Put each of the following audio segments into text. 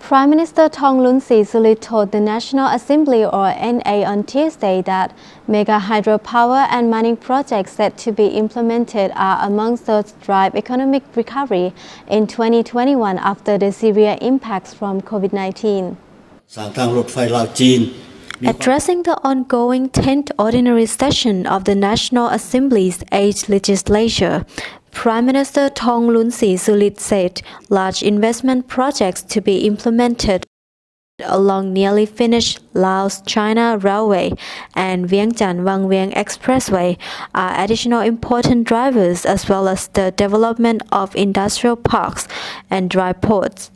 Prime Minister Thongloun Sisoulith told the National Assembly or NA on Tuesday that mega hydropower and mining projects set to be implemented are amongst those drive economic recovery in 2021 after the severe impacts from COVID-19. Addressing the ongoing 10th ordinary session of the National Assembly's 8th legislature, Prime Minister Thongloun Sisoulith said large investment projects to be implemented along nearly finished Laos-China Railway and Vientiane-Vang Vieng Expressway are additional important drivers, as well as the development of industrial parks and dry ports.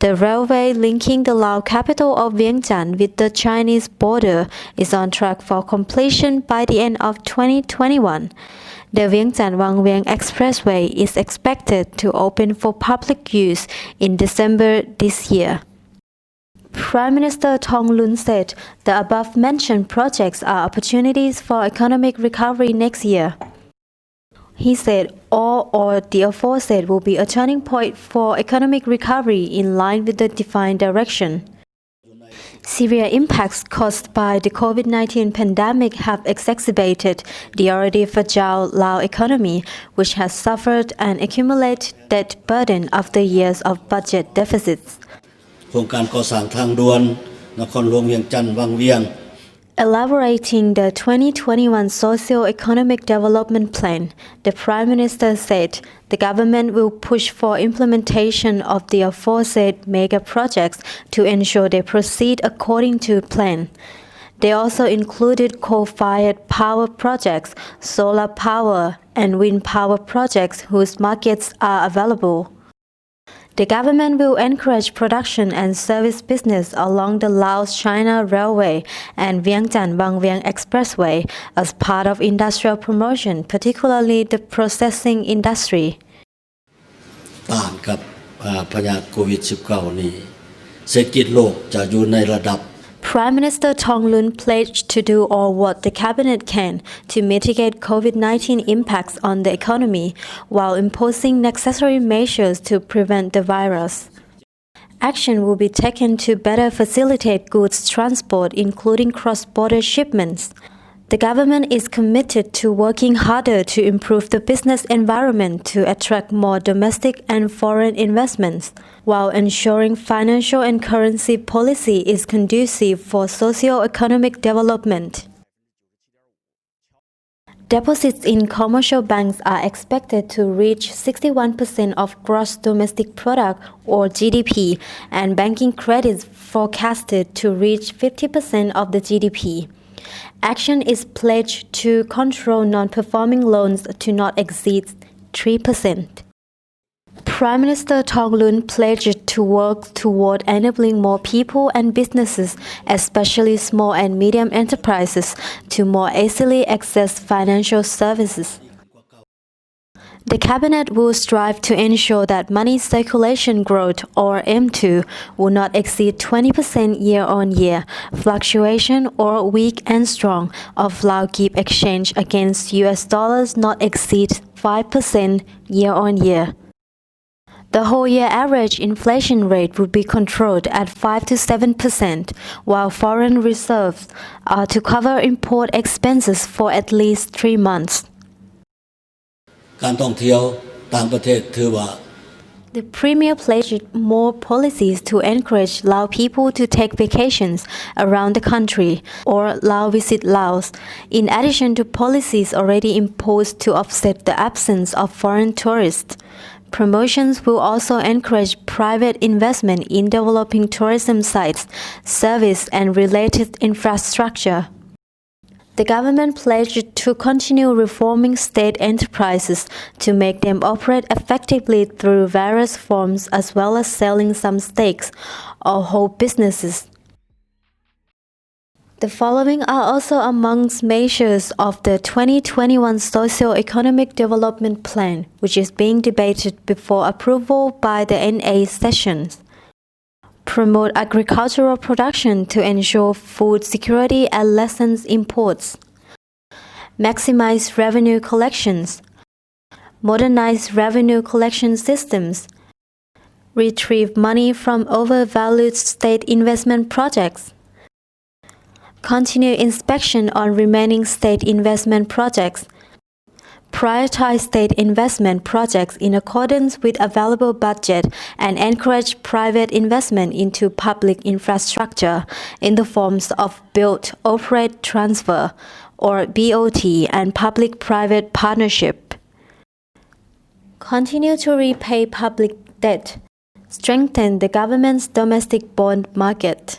The railway linking the Lao capital of Vientiane with the Chinese border is on track for completion by the end of 2021. The Vientiane-Vang Vieng Expressway is expected to open for public use in December this year. Prime Minister Thongloun said the above-mentioned projects are opportunities for economic recovery next year. He said all or the aforesaid will be a turning point for economic recovery in line with the defined direction. Severe impacts caused by the COVID-19 pandemic have exacerbated the already fragile Lao economy, which has suffered an accumulated debt burden after years of budget deficits. Elaborating the 2021 Socio-Economic Development Plan, the Prime Minister said the government will push for implementation of the aforesaid mega projects to ensure they proceed according to plan. They also included coal-fired power projects, solar power, and wind power projects whose markets are available. The government will encourage production and service business along the Laos-China Railway and Vientiane-Vang Vieng Expressway as part of industrial promotion, particularly the processing industry. Prime Minister Thongloun pledged to do all what the cabinet can to mitigate COVID-19 impacts on the economy while imposing necessary measures to prevent the virus. Action will be taken to better facilitate goods transport, including cross-border shipments. The government is committed to working harder to improve the business environment to attract more domestic and foreign investments, while ensuring financial and currency policy is conducive for socio-economic development. Deposits in commercial banks are expected to reach 61% of gross domestic product or GDP, and banking credits forecasted to reach 50% of the GDP. Action is pledged to control non-performing loans to not exceed 3%. Prime Minister Thongloun pledged to work toward enabling more people and businesses, especially small and medium enterprises, to more easily access financial services. The cabinet will strive to ensure that money circulation growth, or M2, will not exceed 20% year-on-year fluctuation or weak and strong of Lao-Kip exchange against US dollars not exceed 5% year-on-year. The whole year average inflation rate will be controlled at 5 to 7%, while foreign reserves are to cover import expenses for at least 3 months. The Premier pledged more policies to encourage Lao people to take vacations around the country or Lao visit Laos, in addition to policies already imposed to offset the absence of foreign tourists. Promotions will also encourage private investment in developing tourism sites, service, and related infrastructure. The government pledged to continue reforming state enterprises to make them operate effectively through various forms, as well as selling some stakes or whole businesses. The following are also amongst measures of the 2021 Socio-Economic Development Plan, which is being debated before approval by the NA sessions. Promote agricultural production to ensure food security and lessen imports. Maximize revenue collections. Modernize revenue collection systems. Retrieve money from overvalued state investment projects. Continue inspection on remaining state investment projects. Prioritize state investment projects in accordance with available budget and encourage private investment into public infrastructure in the forms of build, operate, transfer, or BOT, and public-private partnership. Continue to repay public debt. Strengthen the government's domestic bond market.